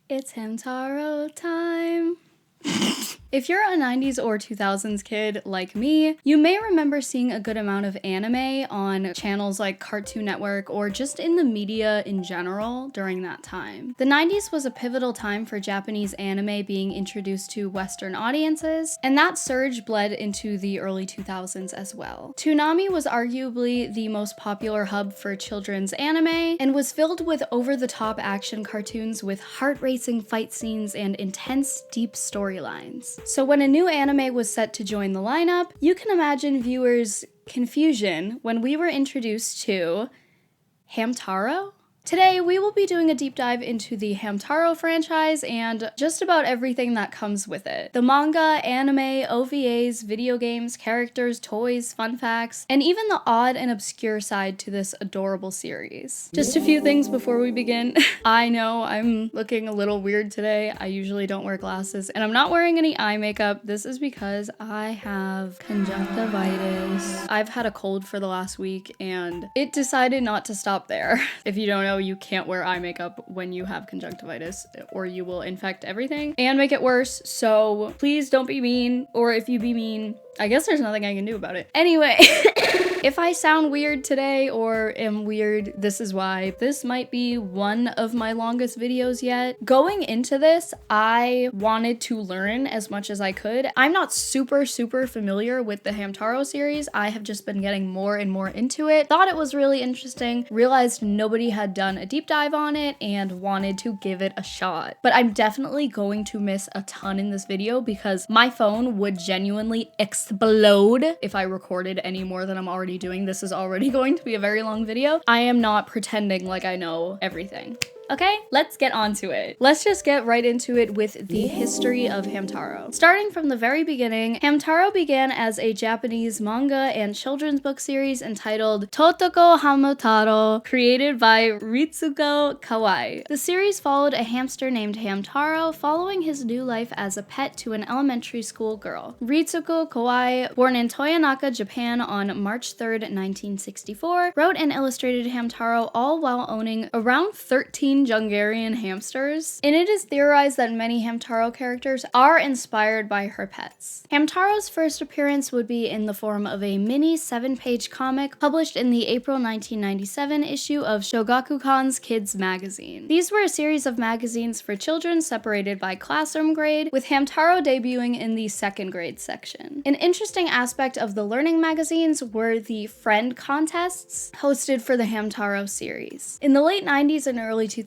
It's Hamtaro time. If you're a 90s or 2000s kid like me, you may remember seeing a good amount of anime on channels like Cartoon Network or just in the media in general during that time. The 90s was a pivotal time for Japanese anime being introduced to Western audiences, and that surge bled into the early 2000s as well. Toonami was arguably the most popular hub for children's anime and was filled with over-the-top action cartoons with heart-racing fight scenes and intense, deep storylines. So when a new anime was set to join the lineup, you can imagine viewers' confusion when we were introduced to Hamtaro? Today, we will be doing a deep dive into the Hamtaro franchise and just about everything that comes with it. The manga, anime, OVAs, video games, characters, toys, fun facts, and even the odd and obscure side to this adorable series. Just a few things before we begin. I know I'm looking a little weird today. I usually don't wear glasses, and I'm not wearing any eye makeup. This is because I have conjunctivitis. I've had a cold for the last week, and it decided not to stop there. If you don't know, you can't wear eye makeup when you have conjunctivitis or you will infect everything and make it worse. So please don't be mean, or if you be mean, I guess there's nothing I can do about it. Anyway, if I sound weird today or am weird, this is why. This might be one of my longest videos yet. Going into this, I wanted to learn as much as I could. I'm not super familiar with the Hamtaro series. I have just been getting more and more into it. Thought it was really interesting, realized nobody had done a deep dive on it, and wanted to give it a shot. But I'm definitely going to miss a ton in this video because my phone would genuinely explode if I recorded any more than I'm already doing. This is already going to be a very long video. I am not pretending like I know everything. Okay, let's get on to it. Let's just get right into it with the history of Hamtaro. Starting from the very beginning, Hamtaro began as a Japanese manga and children's book series entitled Totoko Hamtaro, created by Ritsuko Kawai. The series followed a hamster named Hamtaro following his new life as a pet to an elementary school girl. Ritsuko Kawai, born in Toyonaka, Japan on March 3rd, 1964, wrote and illustrated Hamtaro all while owning around 13 Jungarian hamsters, and it is theorized that many Hamtaro characters are inspired by her pets. Hamtaro's first appearance would be in the form of a mini 7-page comic published in the April 1997 issue of Shogakukan's Kids magazine. These were a series of magazines for children separated by classroom grade, with Hamtaro debuting in the second grade section. An interesting aspect of the learning magazines were the friend contests hosted for the Hamtaro series. In the late 90s and early 2000s,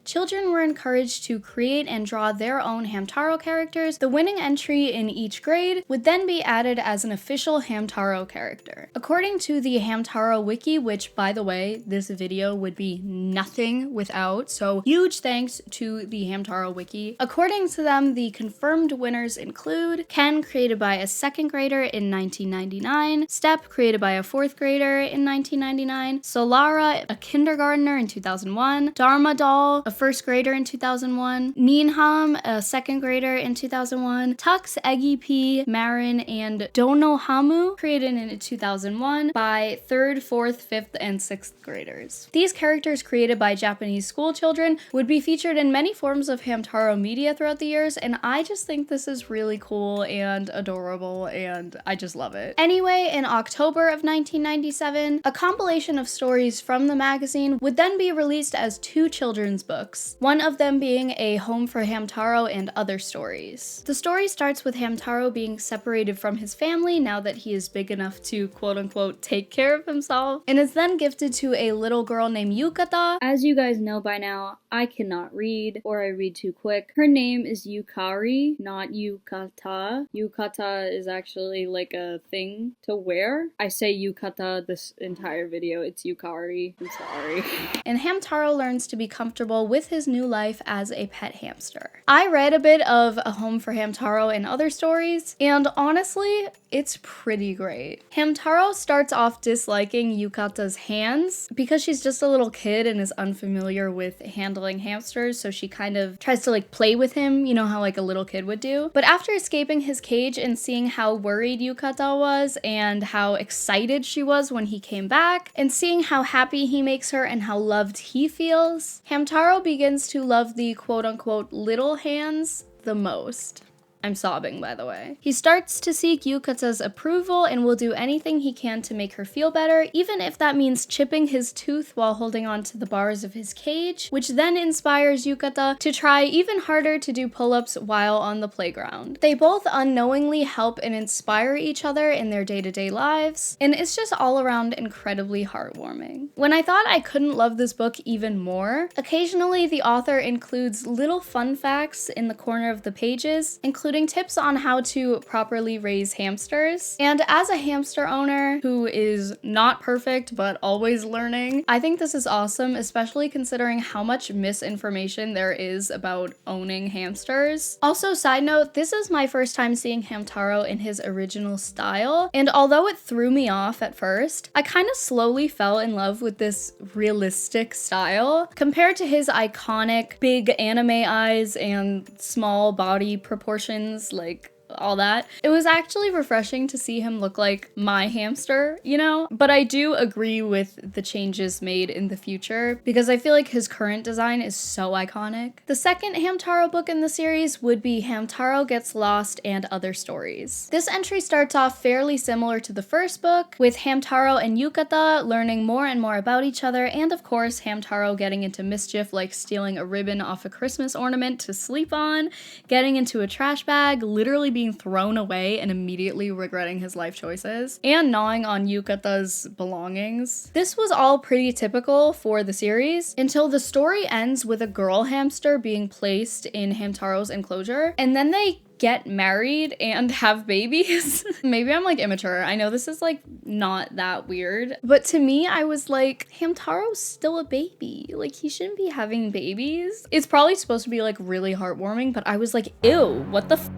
children were encouraged to create and draw their own Hamtaro characters. The winning entry in each grade would then be added as an official Hamtaro character. According to the Hamtaro wiki, which, by the way, this video would be nothing without, so huge thanks to the Hamtaro wiki. According to them, the confirmed winners include Ken, created by a second grader in 1999, Step, created by a fourth grader in 1999, Solara, a kindergartner in 2001, Dharma Doll, a first grader in 2001, Ninham, a second grader in 2001, Tux, Eggy P, Marin, and Donohamu, created in 2001 by 3rd, 4th, 5th, and 6th graders. These characters, created by Japanese school children, would be featured in many forms of Hamtaro media throughout the years, and I just think this is really cool and adorable, and I just love it. Anyway, in October of 1997, a compilation of stories from the magazine would then be released as 2 children's books, one of them being A Home for Hamtaro and Other Stories. The story starts with Hamtaro being separated from his family now that he is big enough to quote-unquote take care of himself, and is then gifted to a little girl named Yukata. As you guys know by now, I cannot read, or I read too quick. Her name is Yukari, not Yukata. Yukata is actually like a thing to wear. I say Yukata this entire video, it's Yukari. I'm sorry. And Hamtaro learns to be comfortable with his new life as a pet hamster. I read a bit of A Home for Hamtaro and Other Stories, and honestly, it's pretty great. Hamtaro starts off disliking Yukata's hands because she's just a little kid and is unfamiliar with handling hamsters, so she kind of tries to like play with him, you know how like a little kid would do. But after escaping his cage and seeing how worried Yukata was and how excited she was when he came back, and seeing how happy he makes her and how loved he feels, hands. Hamtaro begins to love the quote-unquote little hands the most. I'm sobbing, by the way. He starts to seek Yukata's approval and will do anything he can to make her feel better, even if that means chipping his tooth while holding on to the bars of his cage, which then inspires Yukata to try even harder to do pull-ups while on the playground. They both unknowingly help and inspire each other in their day-to-day lives, and it's just all around incredibly heartwarming. When I thought I couldn't love this book even more, occasionally the author includes little fun facts in the corner of the pages, including tips on how to properly raise hamsters. And as a hamster owner who is not perfect but always learning, I think this is awesome, especially considering how much misinformation there is about owning hamsters. Also, side note, this is my first time seeing Hamtaro in his original style, and although it threw me off at first, I kind of slowly fell in love with this realistic style compared to his iconic big anime eyes and small body proportions, like all that. It was actually refreshing to see him look like my hamster, you know? But I do agree with the changes made in the future because I feel like his current design is so iconic. The second Hamtaro book in the series would be Hamtaro Gets Lost and Other Stories. This entry starts off fairly similar to the first book, with Hamtaro and Yukata learning more and more about each other, and of course Hamtaro getting into mischief like stealing a ribbon off a Christmas ornament to sleep on, getting into a trash bag, literally being thrown away and immediately regretting his life choices, and gnawing on Yukata's belongings. This was all pretty typical for the series until the story ends with a girl hamster being placed in Hamtaro's enclosure, and then they get married and have babies. Maybe I'm like immature. I know this is like not that weird, but to me, I was like, Hamtaro's still a baby. Like, he shouldn't be having babies. It's probably supposed to be like really heartwarming, but I was like, ew, what the f?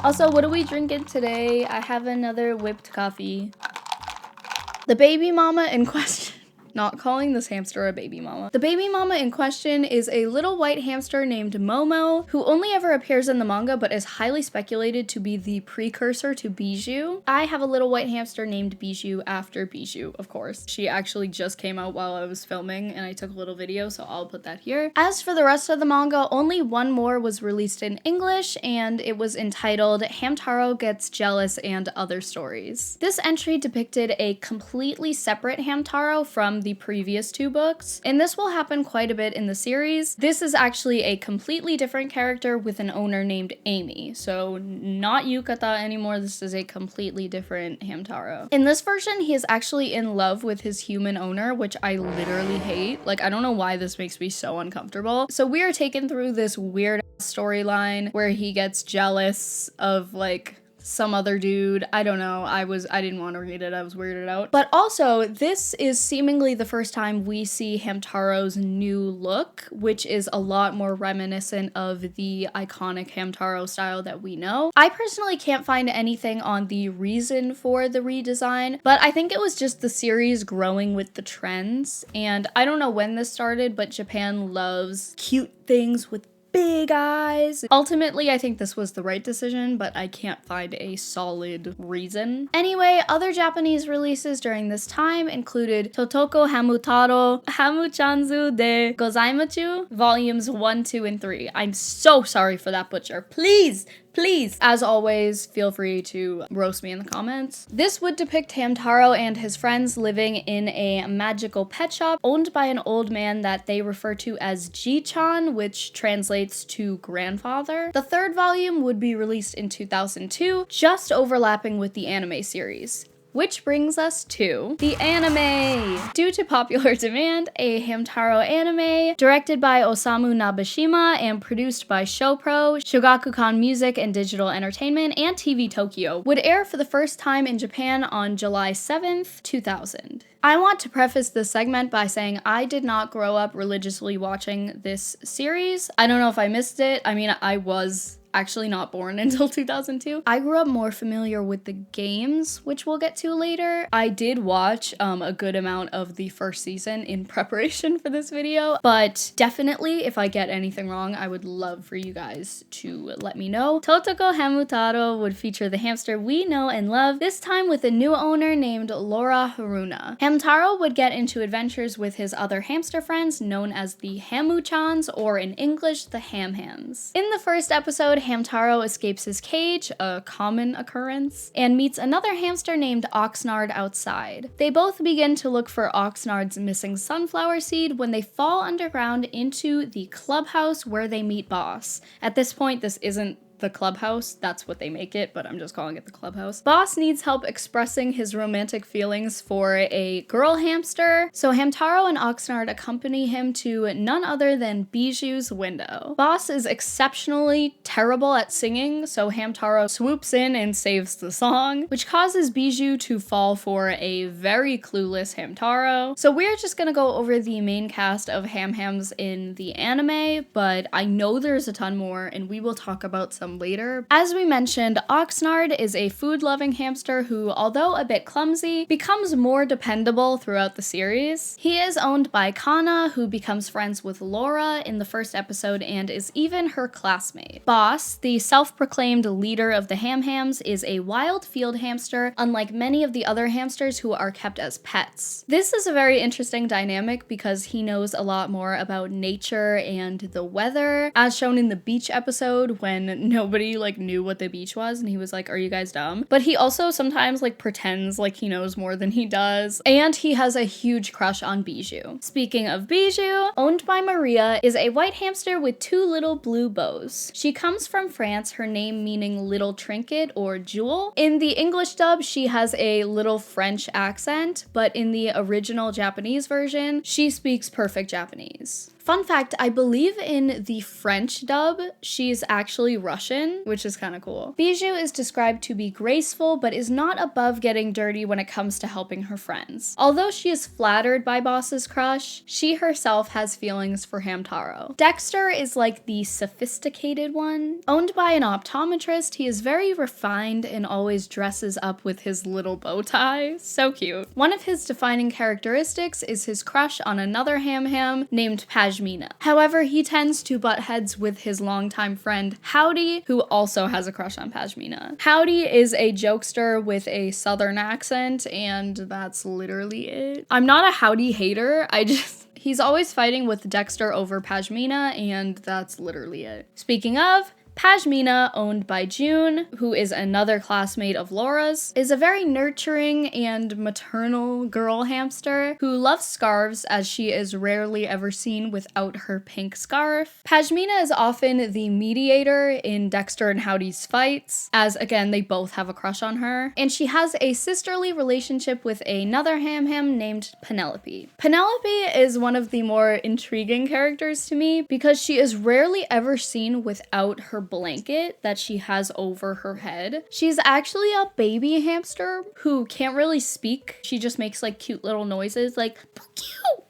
Also, what are we drinking today? I have another whipped coffee. The baby mama in question. Not calling this hamster a baby mama. The baby mama in question is a little white hamster named Momo, who only ever appears in the manga but is highly speculated to be the precursor to Bijou. I have a little white hamster named Bijou after Bijou, of course. She actually just came out while I was filming and I took a little video, so I'll put that here. As for the rest of the manga, only one more was released in English, and it was entitled Hamtaro Gets Jealous and Other Stories. This entry depicted a completely separate Hamtaro from the previous two books, and this will happen quite a bit in the series. This is actually a completely different character with an owner named Amy, so not Yukata anymore. This is a completely different Hamtaro. In this version, he is actually in love with his human owner, which I literally hate. Like, I don't know why this makes me so uncomfortable. So we are taken through this weird storyline where he gets jealous of like some other dude. I don't know. I didn't want to read it. I was weirded out. But also, this is seemingly the first time we see Hamtaro's new look, which is a lot more reminiscent of the iconic Hamtaro style that we know. I personally can't find anything on the reason for the redesign, but I think it was just the series growing with the trends. And I don't know when this started, but Japan loves cute things with big eyes. Ultimately, I think this was the right decision, but I can't find a solid reason. Anyway, other Japanese releases during this time included Totoko Hamutaro, Hamuchanzu de Gozaimachu, volumes 1, 2, and 3. I'm so sorry for that butcher. Please, as always, feel free to roast me in the comments. This would depict Hamtaro and his friends living in a magical pet shop owned by an old man that they refer to as Ji-chan, which translates to grandfather. The third volume would be released in 2002, just overlapping with the anime series. Which brings us to the anime. Due to popular demand, a Hamtaro anime directed by Osamu Nabeshima and produced by Showpro, Shogakukan Music and Digital Entertainment, and TV Tokyo would air for the first time in Japan on July 7th, 2000. I want to preface this segment by saying I did not grow up religiously watching this series. I don't know if I missed it. I mean, I was actually not born until 2002. I grew up more familiar with the games, which we'll get to later. I did watch a good amount of the first season in preparation for this video, but definitely if I get anything wrong, I would love for you guys to let me know. Totoko Hamtaro would feature the hamster we know and love, this time with a new owner named Laura Haruna. Hamtaro would get into adventures with his other hamster friends known as the Hamu-chans, or in English, the Ham-Hams. In the first episode, Hamtaro escapes his cage, a common occurrence, and meets another hamster named Oxnard outside. They both begin to look for Oxnard's missing sunflower seed when they fall underground into the clubhouse where they meet Boss. At this point, this isn't the clubhouse, that's what they make it, but I'm just calling it the clubhouse. Boss needs help expressing his romantic feelings for a girl hamster, so Hamtaro and Oxnard accompany him to none other than Bijou's window. Boss is exceptionally terrible at singing, so Hamtaro swoops in and saves the song, which causes Bijou to fall for a very clueless Hamtaro. So we're just gonna go over the main cast of Ham-Hams in the anime, but I know there's a ton more, and we will talk about some later. As we mentioned, Oxnard is a food-loving hamster who, although a bit clumsy, becomes more dependable throughout the series. He is owned by Kana, who becomes friends with Laura in the first episode and is even her classmate. Boss, the self-proclaimed leader of the Ham-Hams, is a wild field hamster, unlike many of the other hamsters who are kept as pets. This is a very interesting dynamic because he knows a lot more about nature and the weather, as shown in the beach episode when nobody knew what the beach was and he was like, are you guys dumb? But he also sometimes pretends like he knows more than he does, and he has a huge crush on Bijou. Speaking of Bijou, owned by Maria, is a white hamster with 2 little blue bows. She comes from France, her name meaning little trinket or jewel. In the English dub, she has a little French accent, but in the original Japanese version, she speaks perfect Japanese. Fun fact, I believe in the French dub, she's actually Russian, which is kind of cool. Bijou is described to be graceful, but is not above getting dirty when it comes to helping her friends. Although she is flattered by Boss's crush, she herself has feelings for Hamtaro. Dexter is the sophisticated one. Owned by an optometrist, he is very refined and always dresses up with his little bow tie. So cute. One of his defining characteristics is his crush on another Ham-Ham named Pajmina. However, he tends to butt heads with his longtime friend Howdy, who also has a crush on Pajmina. Howdy is a jokester with a southern accent, and that's literally it. I'm not a Howdy hater, he's always fighting with Dexter over Pajmina, and that's literally it. Speaking of, Pajmina, owned by June, who is another classmate of Laura's, is a very nurturing and maternal girl hamster who loves scarves, as she is rarely ever seen without her pink scarf. Pajmina is often the mediator in Dexter and Howdy's fights, as again they both have a crush on her, and she has a sisterly relationship with another Ham-Ham named Penelope. Penelope is one of the more intriguing characters to me because she is rarely ever seen without her blanket that she has over her head. She's actually a baby hamster who can't really speak. She just makes cute little noises like cute.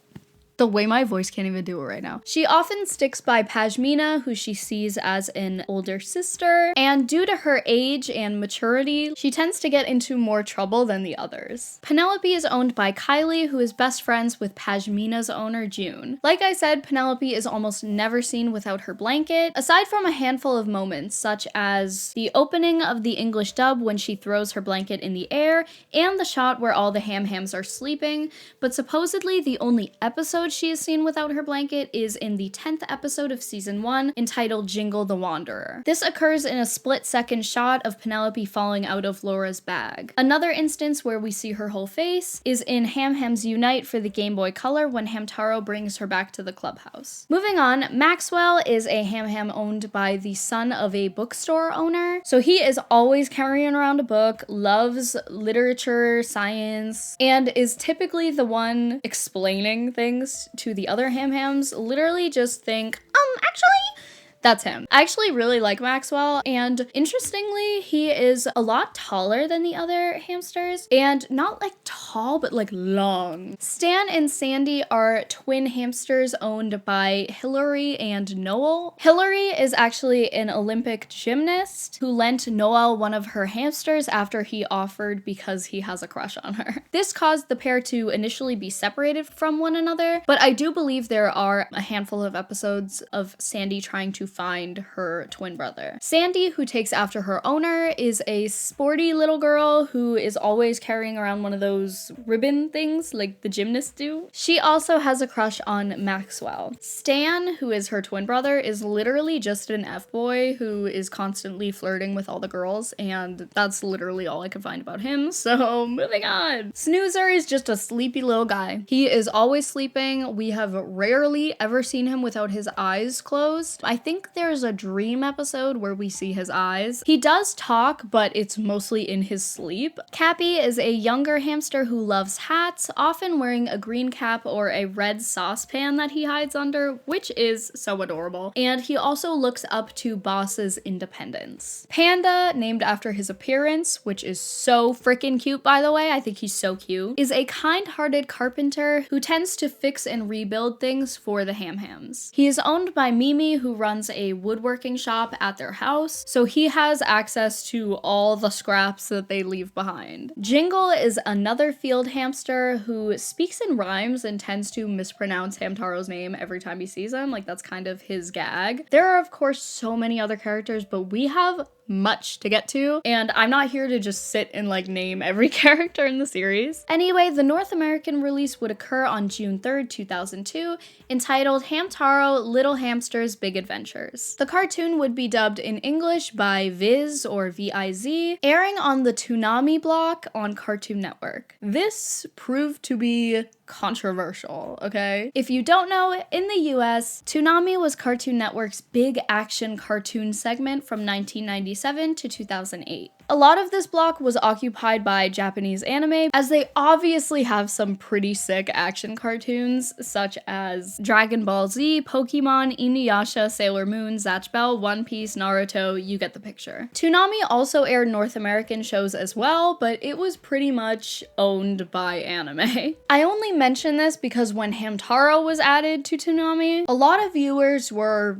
The way my voice can't even do it right now. She often sticks by Pajmina, who she sees as an older sister, and due to her age and maturity, she tends to get into more trouble than the others. Penelope is owned by Kylie, who is best friends with Pajmina's owner, June. Like I said, Penelope is almost never seen without her blanket, aside from a handful of moments, such as the opening of the English dub when she throws her blanket in the air, and the shot where all the Ham-Hams are sleeping, but supposedly the only episode she is seen without her blanket is in the 10th episode of season 1, entitled Jingle the Wanderer. This occurs in a split-second shot of Penelope falling out of Laura's bag. Another instance where we see her whole face is in Ham-Hams Unite for the Game Boy Color when Hamtaro brings her back to the clubhouse. Moving on, Maxwell is a Ham-Ham owned by the son of a bookstore owner, so he is always carrying around a book, loves literature, science, and is typically the one explaining things to the other Ham-Hams. Literally just think, actually, That's him. I actually really like Maxwell, and interestingly, he is a lot taller than the other hamsters, and not like tall, but like long. Stan and Sandy are twin hamsters owned by Hillary and Noel. Hillary is actually an Olympic gymnast who lent Noel one of her hamsters after he offered because he has a crush on her. This caused the pair to initially be separated from one another, but I do believe there are a handful of episodes of Sandy trying to find her twin brother. Sandy, who takes after her owner, is a sporty little girl who is always carrying around one of those ribbon things like the gymnasts do. She also has a crush on Maxwell. Stan, who is her twin brother, is literally just an F-boy who is constantly flirting with all the girls, and that's literally all I could find about him, so moving on. Snoozer is just a sleepy little guy. He is always sleeping. We have rarely ever seen him without his eyes closed. I think there's a dream episode where we see his eyes. He does talk, but it's mostly in his sleep. Cappy is a younger hamster who loves hats, often wearing a green cap or a red saucepan that he hides under, which is so adorable. And he also looks up to Boss's independence. Panda, named after his appearance, which is so freaking cute by the way, I think he's so cute, is a kind-hearted carpenter who tends to fix and rebuild things for the Ham-Hams. He is owned by Mimi, who runs a woodworking shop at their house, so he has access to all the scraps that they leave behind. Jingle is another field hamster who speaks in rhymes and tends to mispronounce Hamtaro's name every time he sees him, like that's kind of his gag. There are of course so many other characters, but we have much to get to, and I'm not here to just sit and like name every character in the series. Anyway, the North American release would occur on June 3rd, 2002, entitled Hamtaro Little Hamsters Big Adventures. The cartoon would be dubbed in English by Viz or VIZ, airing on the Toonami block on Cartoon Network. This proved to be controversial, okay? If you don't know, in the US, Toonami was Cartoon Network's big action cartoon segment from 1997 to 2008. A lot of this block was occupied by Japanese anime, as they obviously have some pretty sick action cartoons, such as Dragon Ball Z, Pokemon, Inuyasha, Sailor Moon, Zatch Bell, One Piece, Naruto, you get the picture. Toonami also aired North American shows as well, but it was pretty much owned by anime. I only mention this because when Hamtaro was added to Toonami, a lot of viewers were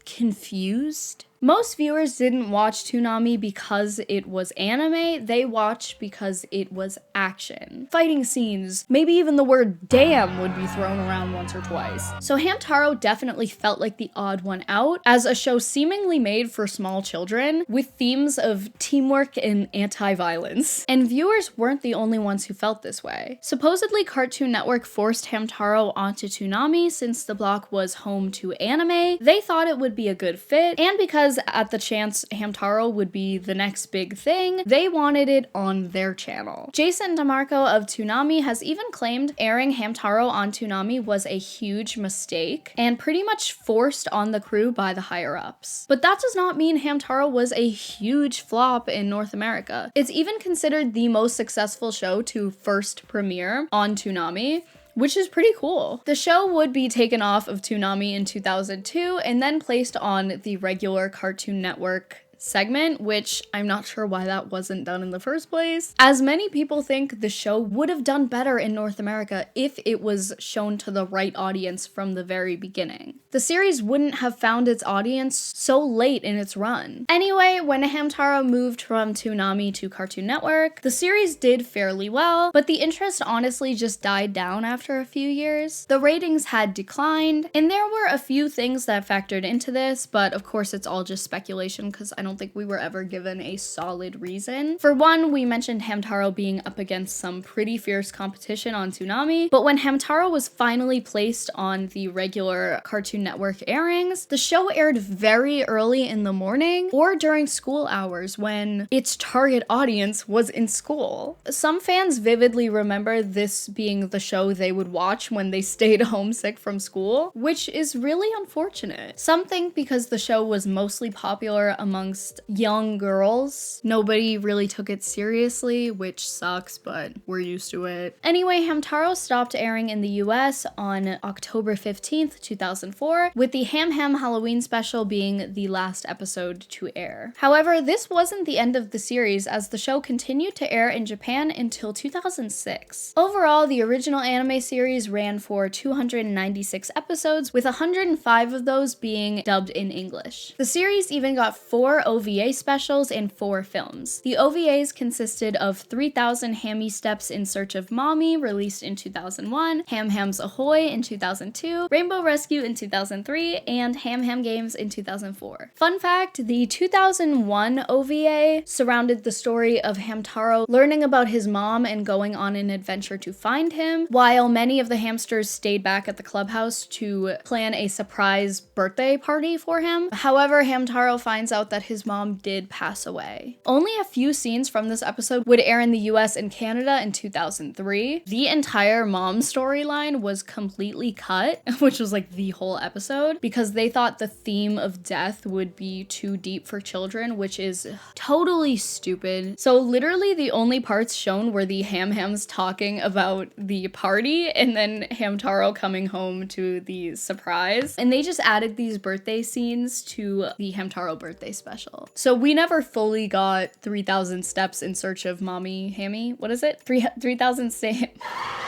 confused. Most viewers didn't watch Toonami because it was anime, they watched because it was action. Fighting scenes, maybe even the word damn would be thrown around once or twice. So Hamtaro definitely felt like the odd one out, as a show seemingly made for small children, with themes of teamwork and anti-violence. And viewers weren't the only ones who felt this way. Supposedly Cartoon Network forced Hamtaro onto Toonami since the block was home to anime. They thought it would be a good fit, and because at the chance Hamtaro would be the next big thing, they wanted it on their channel. Jason DeMarco of Toonami has even claimed airing Hamtaro on Toonami was a huge mistake and pretty much forced on the crew by the higher-ups. But that does not mean Hamtaro was a huge flop in North America. It's even considered the most successful show to first premiere on Toonami, which is pretty cool. The show would be taken off of Toonami in 2002 and then placed on the regular Cartoon Network segment, which I'm not sure why that wasn't done in the first place. As many people think the show would have done better in North America if it was shown to the right audience from the very beginning. The series wouldn't have found its audience so late in its run. Anyway, when Hamtaro moved from Toonami to Cartoon Network, the series did fairly well, but the interest honestly just died down after a few years. The ratings had declined, and there were a few things that factored into this, but of course it's all just speculation because I don't think we were ever given a solid reason. For one, we mentioned Hamtaro being up against some pretty fierce competition on Toonami, but when Hamtaro was finally placed on the regular Cartoon Network airings, the show aired very early in the morning or during school hours when its target audience was in school. Some fans vividly remember this being the show they would watch when they stayed homesick from school, which is really unfortunate. Some think because the show was mostly popular amongst just young girls. Nobody really took it seriously, which sucks, but we're used to it. Anyway, Hamtaro stopped airing in the US on October 15th, 2004, with the Ham Ham Halloween special being the last episode to air. However, this wasn't the end of the series, as the show continued to air in Japan until 2006. Overall, the original anime series ran for 296 episodes, with 105 of those being dubbed in English. The series even got 4 OVA specials and 4 films. The OVAs consisted of 3000 Hammy Steps in Search of Mommy, released in 2001, Ham Ham's Ahoy in 2002, Rainbow Rescue in 2003, and Ham Ham Games in 2004. Fun fact, the 2001 OVA surrounded the story of Hamtaro learning about his mom and going on an adventure to find him, while many of the hamsters stayed back at the clubhouse to plan a surprise birthday party for him. However, Hamtaro finds out that his mom did pass away. Only a few scenes from this episode would air in the US and Canada in 2003. The entire mom storyline was completely cut, which was like the whole episode, because they thought the theme of death would be too deep for children, which is totally stupid. So literally the only parts shown were the Ham Hams talking about the party and then Hamtaro coming home to the surprise. And they just added these birthday scenes to the Hamtaro birthday special. So we never fully got 3000 steps in search of Mommy Hammy. What is it? 3000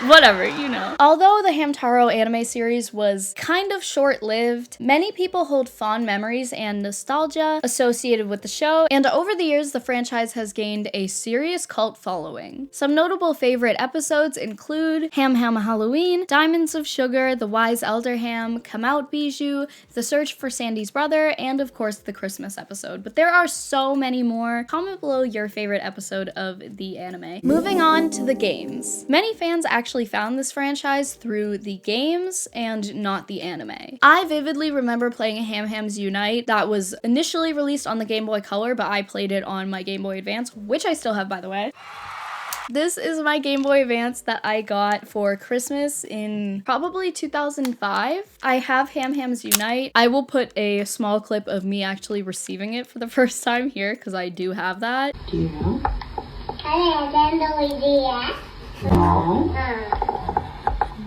whatever, you know. Although the Hamtaro anime series was kind of short-lived, many people hold fond memories and nostalgia associated with the show, and over the years the franchise has gained a serious cult following. Some notable favorite episodes include Ham Ham Halloween, Diamonds of Sugar, The Wise Elder Ham, Come Out Bijou, The Search for Sandy's Brother, and of course the Christmas episode. But there are so many more. Comment below your favorite episode of the anime. Moving on to the games. Many fans actually found this franchise through the games and not the anime. I vividly remember playing Ham Hams Unite that was initially released on the Game Boy Color, but I played it on my Game Boy Advance, which I still have, by the way. This is my Game Boy Advance that I got for Christmas in probably 2005. I have Ham Hams Unite. I will put a small clip of me actually receiving it for the first time here, because I do have that. Do you know? No.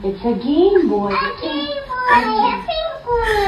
It's a Game Boy.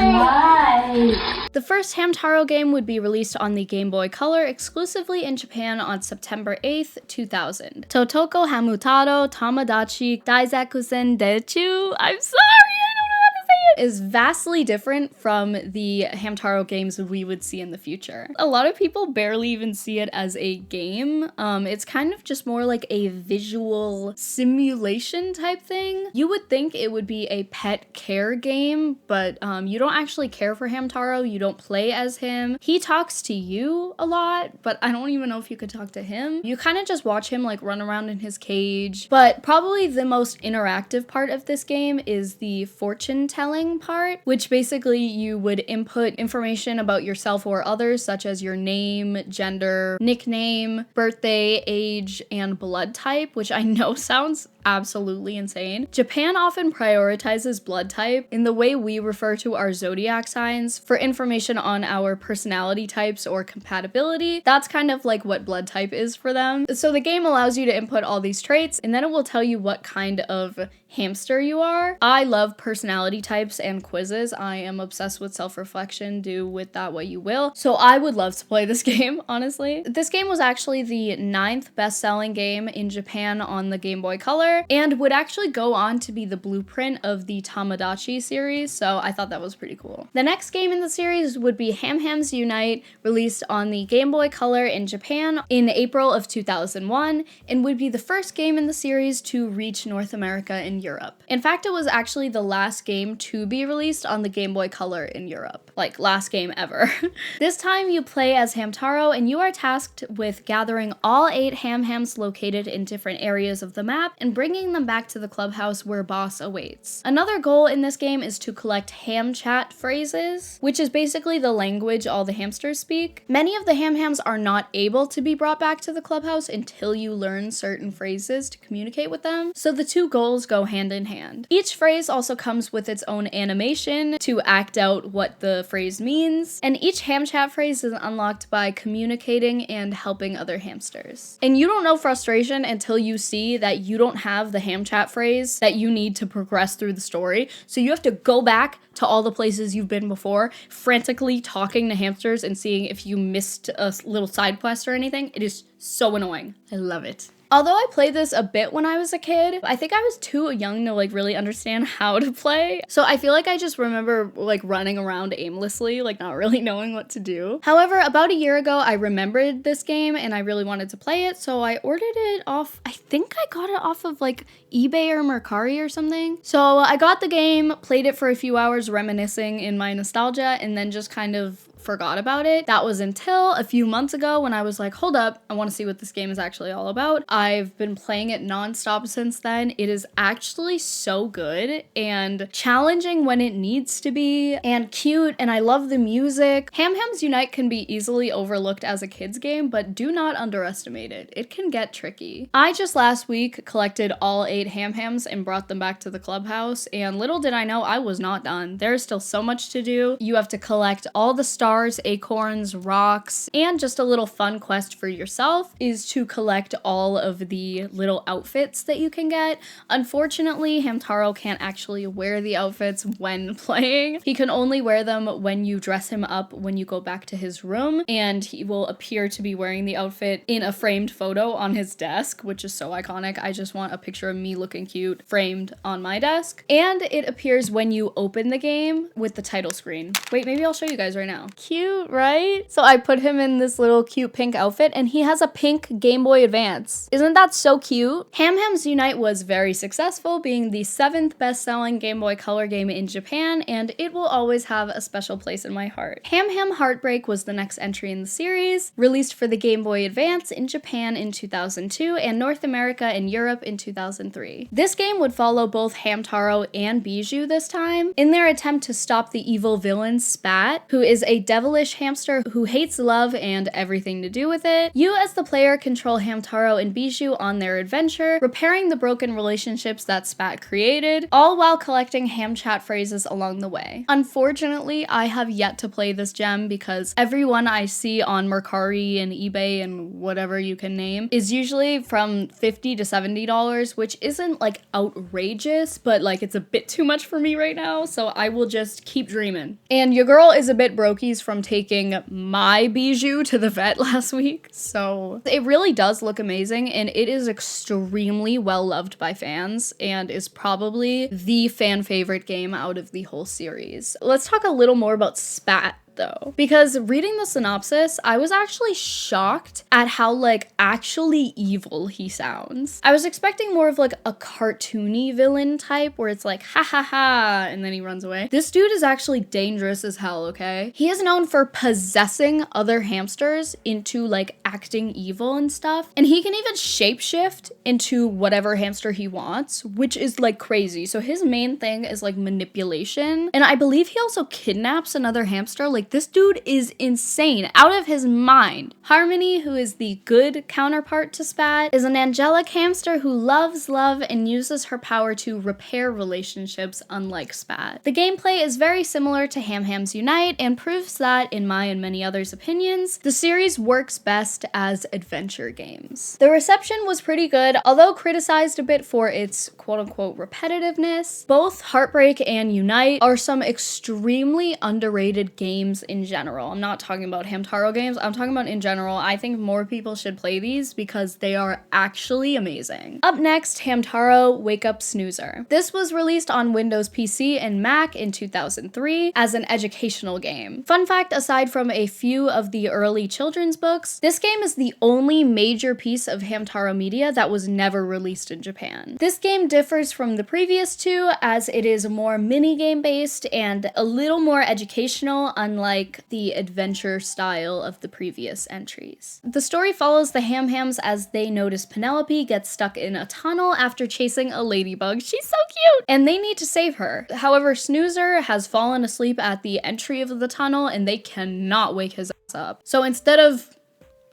Right. The first Hamtaro game would be released on the Game Boy Color exclusively in Japan on September 8th, 2000. Totoko Hamtaro Tamadachi Daizakusen Dechu. I'm sorry, I don't know how to say it. Is vastly different from the Hamtaro games we would see in the future. A lot of people barely even see it as a game. It's kind of just more like a visual simulation type thing. You would think it would be a pet care game, but you don't actually care for Hamtaro. You don't play as him. He talks to you a lot, but I don't even know if you could talk to him. You kind of just watch him like run around in his cage. But probably the most interactive part of this game is the fortune telling part, which basically you would input information about yourself or others, such as your name, gender, nickname, birthday, age, and blood type, which I know sounds absolutely insane. Japan often prioritizes blood type in the way we refer to our zodiac signs for information on our personality types or compatibility. That's kind of like what blood type is for them. So the game allows you to input all these traits, and then it will tell you what kind of hamster you are. I love personality types and quizzes. I am obsessed with self-reflection. Do with that what you will. So I would love to play this game, honestly. This game was actually the 9th best-selling game in Japan on the Game Boy Color, and would actually go on to be the blueprint of the Tamagotchi series, so I thought that was pretty cool. The next game in the series would be Ham Hams Unite, released on the Game Boy Color in Japan in April of 2001, and would be the first game in the series to reach North America and Europe. In fact, it was actually the last game to be released on the Game Boy Color in Europe. Like, last game ever. This time you play as Hamtaro, and you are tasked with gathering all 8 Ham Hams located in different areas of the map and bringing them back to the clubhouse where boss awaits. Another goal in this game is to collect ham chat phrases, which is basically the language all the hamsters speak. Many of the Ham Hams are not able to be brought back to the clubhouse until you learn certain phrases to communicate with them, so the two goals go hand in hand. Each phrase also comes with its own animation to act out what the phrase means, and each ham chat phrase is unlocked by communicating and helping other hamsters. And you don't know frustration until you see that you don't have the ham chat phrase that you need to progress through the story, so you have to go back to all the places you've been before, frantically talking to hamsters and seeing if you missed a little side quest or anything. It is so annoying. I love it. Although I played this a bit when I was a kid, I think I was too young to like really understand how to play. So I feel like I just remember like running around aimlessly, like not really knowing what to do. However, about a year ago, I remembered this game and I really wanted to play it. So I ordered it off, I think I got it off of like eBay or Mercari or something. So I got the game, played it for a few hours, reminiscing in my nostalgia, and then just kind of forgot about it. That was until a few months ago when I was like, hold up, I want to see what this game is actually all about. I've been playing it nonstop since then. It is actually so good and challenging when it needs to be and cute, and I love the music. Ham Hams Unite can be easily overlooked as a kid's game, but do not underestimate it. It can get tricky. I just last week collected all 8 Ham Hams and brought them back to the clubhouse, and little did I know I was not done. There's still so much to do. You have to collect all the stars, acorns, rocks, and just a little fun quest for yourself is to collect all of the little outfits that you can get. Unfortunately, Hamtaro can't actually wear the outfits when playing. He can only wear them when you dress him up when you go back to his room, and he will appear to be wearing the outfit in a framed photo on his desk, which is so iconic. I just want a picture of me looking cute framed on my desk. And it appears when you open the game with the title screen. Wait, maybe I'll show you guys right now. Cute, right? So I put him in this little cute pink outfit, and he has a pink Game Boy Advance. Isn't that so cute? Ham Hams Unite was very successful, being the 7th best-selling Game Boy Color game in Japan, and it will always have a special place in my heart. Ham Ham Heartbreak was the next entry in the series, released for the Game Boy Advance in Japan in 2002 and North America and Europe in 2003. This game would follow both Hamtaro and Bijou this time in their attempt to stop the evil villain Spat, who is a devilish hamster who hates love and everything to do with it. You as the player control Hamtaro and Bijou on their adventure, repairing the broken relationships that Spat created, all while collecting ham chat phrases along the way. Unfortunately, I have yet to play this gem because everyone I see on Mercari and eBay and whatever you can name is usually from $50 to $70, which isn't like outrageous, but like it's a bit too much for me right now, so I will just keep dreaming. And your girl is a bit brokies from taking my Bijou to the vet last week, so it really does look amazing, and it is extremely well loved by fans and is probably the fan favorite game out of the whole series. Let's talk a little more about Spat though, because reading the synopsis, I was actually shocked at how like actually evil he sounds. I was expecting more of like a cartoony villain type where it's like ha ha ha and then he runs away. This dude is actually dangerous as hell, okay? He is known for possessing other hamsters into like acting evil and stuff, and he can even shapeshift into whatever hamster he wants, which is like crazy. So his main thing is like manipulation, and I believe he also kidnaps another hamster. Like this dude is insane, out of his mind. Harmony, who is the good counterpart to Spat, is an angelic hamster who loves love and uses her power to repair relationships, unlike Spat. The gameplay is very similar to Ham Hams Unite and proves that, in my and many others' opinions, the series works best as adventure games. The reception was pretty good, although criticized a bit for its quote-unquote repetitiveness. Both Heartbreak and Unite are some extremely underrated games in general. I'm not talking about Hamtaro games, I'm talking about in general. I think more people should play these because they are actually amazing. Up next, Hamtaro Wake Up Snoozer. This was released on Windows PC and Mac in 2003 as an educational game. Fun fact, aside from a few of the early children's books, this game is the only major piece of Hamtaro media that was never released in Japan. This game differs from the previous two as it is more minigame based and a little more educational, unlike the adventure style of the previous entries. The story follows the Ham Hams as they notice Penelope gets stuck in a tunnel after chasing a ladybug. She's so cute! And they need to save her. However, Snoozer has fallen asleep at the entry of the tunnel and they cannot wake his ass up. So instead of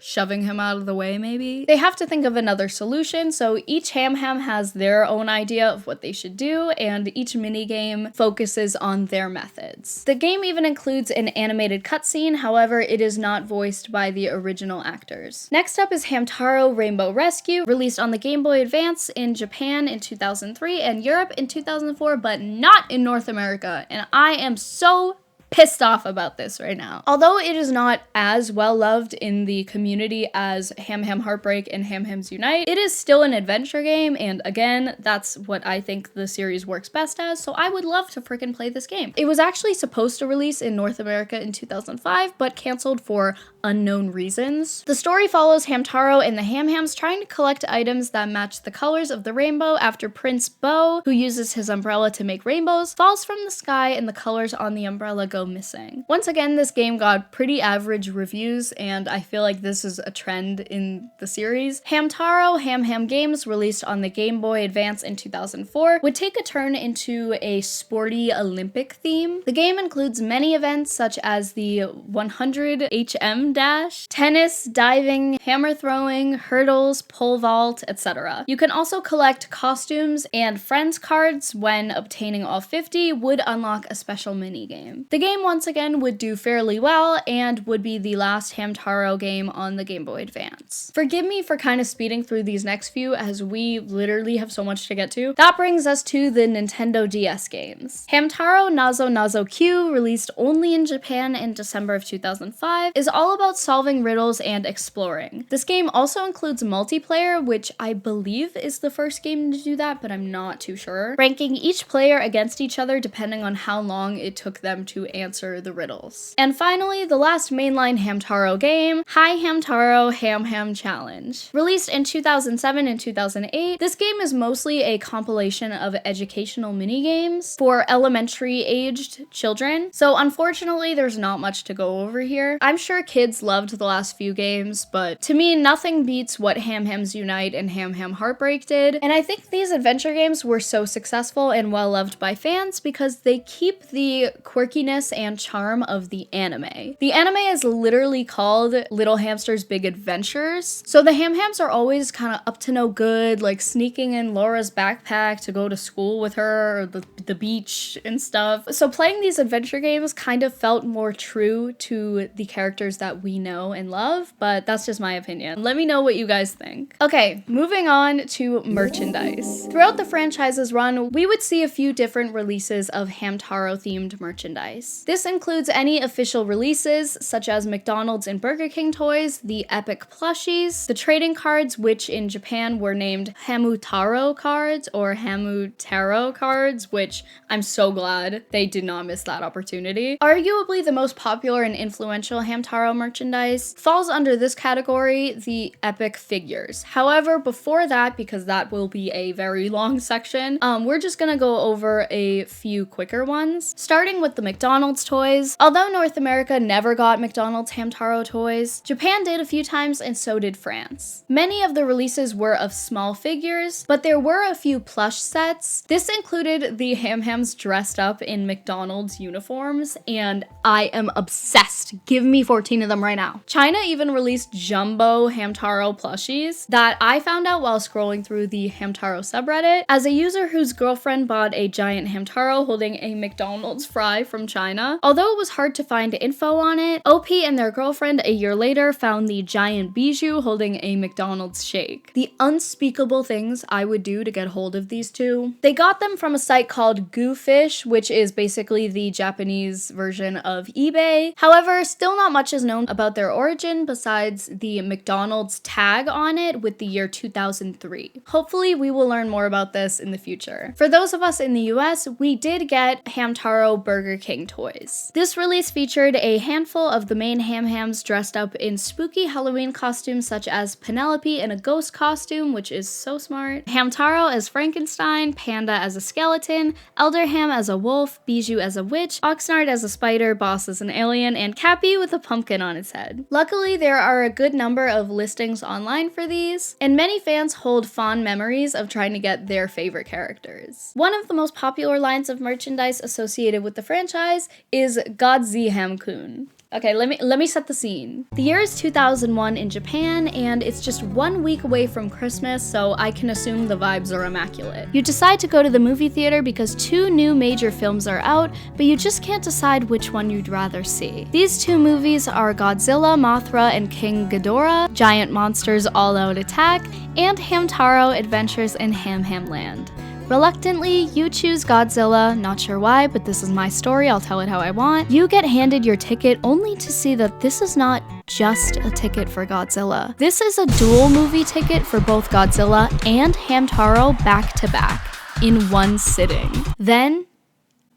shoving him out of the way, maybe. They have to think of another solution, so each Ham has their own idea of what they should do, and each minigame focuses on their methods. The game even includes an animated cutscene, however, it is not voiced by the original actors. Next up is Hamtaro Rainbow Rescue, released on the Game Boy Advance in Japan in 2003 and Europe in 2004, but not in North America, and I am so pissed off about this right now. Although it is not as well loved in the community as Ham Heartbreak and Ham Hams Unite, it is still an adventure game, and again, that's what I think the series works best as, so I would love to freaking play this game. It was actually supposed to release in North America in 2005, but canceled for unknown reasons. The story follows Hamtaro and the Hams trying to collect items that match the colors of the rainbow after Prince Bo, who uses his umbrella to make rainbows, falls from the sky and the colors on the umbrella go missing. Once again, this game got pretty average reviews, and I feel like this is a trend in the series. Hamtaro Ham Games, released on the Game Boy Advance in 2004, would take a turn into a sporty Olympic theme. The game includes many events such as the 100 HM dash, tennis, diving, hammer throwing, hurdles, pole vault, etc. You can also collect costumes, and friends cards when obtaining all 50 would unlock a special minigame. The game once again would do fairly well and would be the last Hamtaro game on the Game Boy Advance. Forgive me for kind of speeding through these next few as we literally have so much to get to. That brings us to the Nintendo DS games. Hamtaro Nazo Nazo Q, released only in Japan in December of 2005, is all about solving riddles and exploring. This game also includes multiplayer, which I believe is the first game to do that, but I'm not too sure, ranking each player against each other depending on how long it took them to answer the riddles. And finally, the last mainline Hamtaro game, Hi Hamtaro Ham Challenge. Released in 2007 and 2008, this game is mostly a compilation of educational minigames for elementary-aged children, so unfortunately there's not much to go over here. I'm sure kids loved the last few games, but to me, nothing beats what Ham Hams Unite and Ham Heartbreak did, and I think these adventure games were so successful and well loved by fans because they keep the quirkiness and charm of the anime. The anime is literally called Little Hamster's Big Adventures, so the Hams are always kind of up to no good, like sneaking in Laura's backpack to go to school with her, or the beach and stuff. So playing these adventure games kind of felt more true to the characters that we know and love, but that's just my opinion. Let me know what you guys think. Okay, moving on to merchandise. Throughout the franchise's run, we would see a few different releases of Hamtaro themed merchandise. This includes any official releases, such as McDonald's and Burger King toys, the EPOCH plushies, the trading cards, which in Japan were named Hamtaro cards or Hamtaro cards, which I'm so glad they did not miss that opportunity. Arguably the most popular and influential Hamtaro merchandise falls under this category, the EPOCH figures. However, before that, because that will be a very long section, we're just gonna go over a few quicker ones, starting with the McDonald's toys. Although North America never got McDonald's Hamtaro toys, Japan did a few times and so did France. Many of the releases were of small figures, but there were a few plush sets. This included the Hams dressed up in McDonald's uniforms, and I am obsessed. Give me 14 of them right now. China even released jumbo Hamtaro plushies that I found out while scrolling through the Hamtaro subreddit as a user whose girlfriend bought a giant Hamtaro holding a McDonald's fry from China. Although it was hard to find info on it, OP and their girlfriend a year later found the giant bijou holding a McDonald's shake. The unspeakable things I would do to get hold of these two. They got them from a site called Goofish, which is basically the Japanese version of eBay. However, still not much is known about their origin besides the McDonald's tag on it with the year 2003. Hopefully we will learn more about this in the future. For those of us in the US, we did get Hamtaro Burger King toys. This release featured a handful of the main Hams dressed up in spooky Halloween costumes such as Penelope in a ghost costume, which is so smart, Hamtaro as Frankenstein, Panda as a skeleton, Elder Ham as a wolf, Bijou as a witch, Oxnard as a spider, Boss as an alien, and Cappy with a pumpkin on its head. Luckily, there are a good number of listings online for these, and many fans hold fond memories of trying to get their favorite characters. One of the most popular lines of merchandise associated with the franchise is Godziham-kun. Okay, let me set the scene. The year is 2001 in Japan, and it's just 1 week away from Christmas, so I can assume the vibes are immaculate. You decide to go to the movie theater because 2 new major films are out, but you just can't decide which one you'd rather see. These 2 movies are Godzilla, Mothra, and King Ghidorah, Giant Monsters All-Out Attack, and Hamtaro Adventures in Ham Ham Land. Reluctantly, you choose Godzilla, not sure why, but this is my story, I'll tell it how I want. You get handed your ticket only to see that this is not just a ticket for Godzilla. This is a dual movie ticket for both Godzilla and Hamtaro back to back, in one sitting. Then,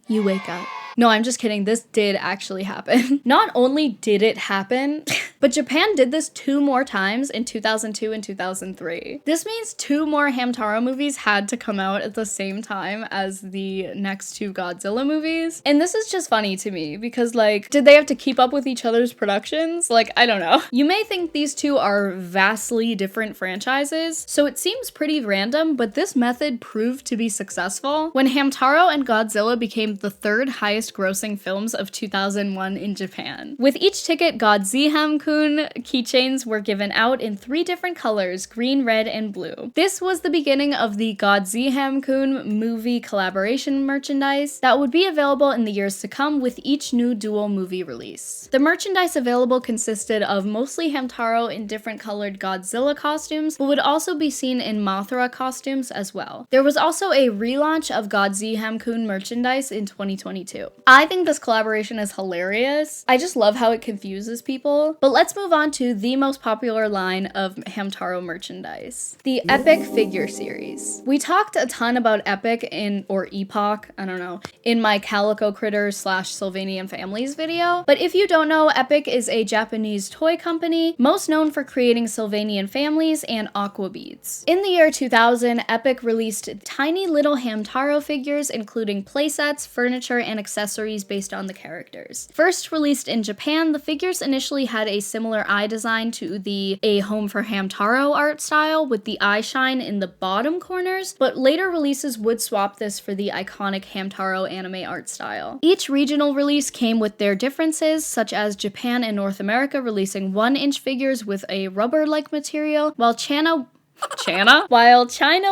you wake up. No, I'm just kidding. This did actually happen. Not only did it happen, but Japan did this 2 more times in 2002 and 2003. This means 2 more Hamtaro movies had to come out at the same time as the next 2 Godzilla movies. And this is just funny to me because, like, did they have to keep up with each other's productions? Like, I don't know. You may think these 2 are vastly different franchises, so it seems pretty random, but this method proved to be successful when Hamtaro and Godzilla became the 3rd highest grossing films of 2001 in Japan. With each ticket, Godziham-kun keychains were given out in 3 different colors, green, red, and blue. This was the beginning of the Godziham-kun movie collaboration merchandise that would be available in the years to come with each new dual movie release. The merchandise available consisted of mostly Hamtaro in different colored Godzilla costumes, but would also be seen in Mothra costumes as well. There was also a relaunch of Godziham-kun merchandise in 2022. I think this collaboration is hilarious. I just love how it confuses people. But let's move on to the most popular line of Hamtaro merchandise, the Epic figure series. We talked a ton about Epic or EPOCH, I don't know, in my Calico Critters / Sylvanian Families video. But if you don't know, Epic is a Japanese toy company, most known for creating Sylvanian Families and Aqua Beads. In the year 2000, Epic released tiny little Hamtaro figures, including playsets, furniture, and accessories based on the characters. First released in Japan, the figures initially had a similar eye design to the A Home for Hamtaro art style, with the eye shine in the bottom corners, but later releases would swap this for the iconic Hamtaro anime art style. Each regional release came with their differences, such as Japan and North America releasing 1-inch figures with a rubber-like material, while China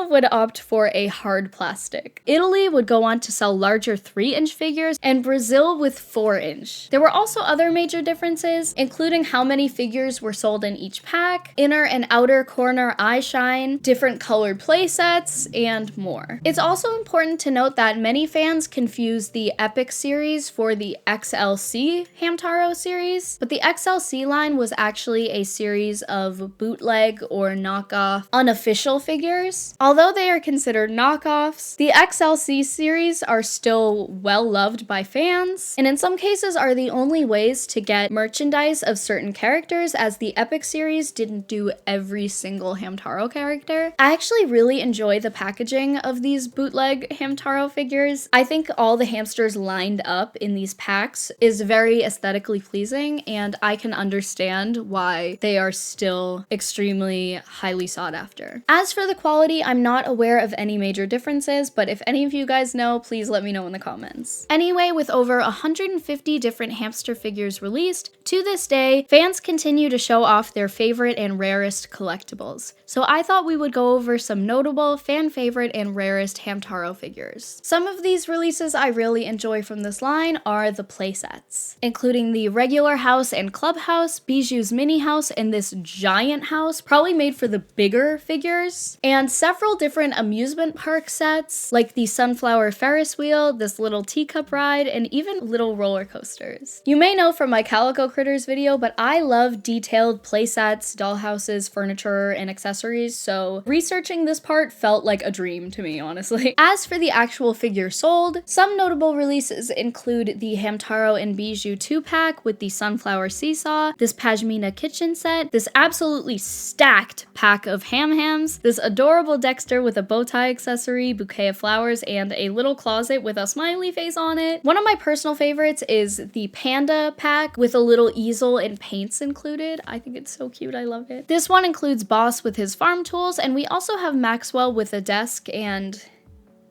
would opt for a hard plastic. Italy would go on to sell larger 3-inch figures, and Brazil with 4-inch. There were also other major differences, including how many figures were sold in each pack, inner and outer corner eye shine, different colored playsets, and more. It's also important to note that many fans confuse the Epic series for the XLC Hamtaro series, but the XLC line was actually a series of bootleg or knockoff unofficial figures. Although they are considered knockoffs, the XLC series are still well loved by fans, and in some cases are the only ways to get merchandise of certain characters, as the Epic series didn't do every single Hamtaro character. I actually really enjoy the packaging of these bootleg Hamtaro figures. I think all the hamsters lined up in these packs is very aesthetically pleasing, and I can understand why they are still extremely highly sought after. As for the quality, I'm not aware of any major differences, but if any of you guys know, please let me know in the comments. Anyway, with over 150 different hamster figures released, to this day, fans continue to show off their favorite and rarest collectibles. So I thought we would go over some notable, fan favorite, and rarest Hamtaro figures. Some of these releases I really enjoy from this line are the playsets, including the regular house and clubhouse, Bijou's mini house, and this giant house, probably made for the bigger figures, and several different amusement park sets, like the Sunflower Ferris wheel, this little teacup ride, and even little roller coasters. You may know from my Calico Critters video, but I love detailed playsets, dollhouses, furniture, and accessories, so researching this part felt like a dream to me, honestly. As for the actual figure sold, some notable releases include the Hamtaro and Bijou 2-pack with the Sunflower Seesaw, this Pashmina kitchen set, this absolutely stacked pack of Ham-Hams, this adorable Dexter with a bow tie accessory, bouquet of flowers, and a little closet with a smiley face on it. One of my personal favorites is the Panda pack with a little easel and paints included. I think it's so cute, I love it. This one includes Boss with his farm tools, and we also have Maxwell with a desk and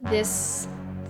this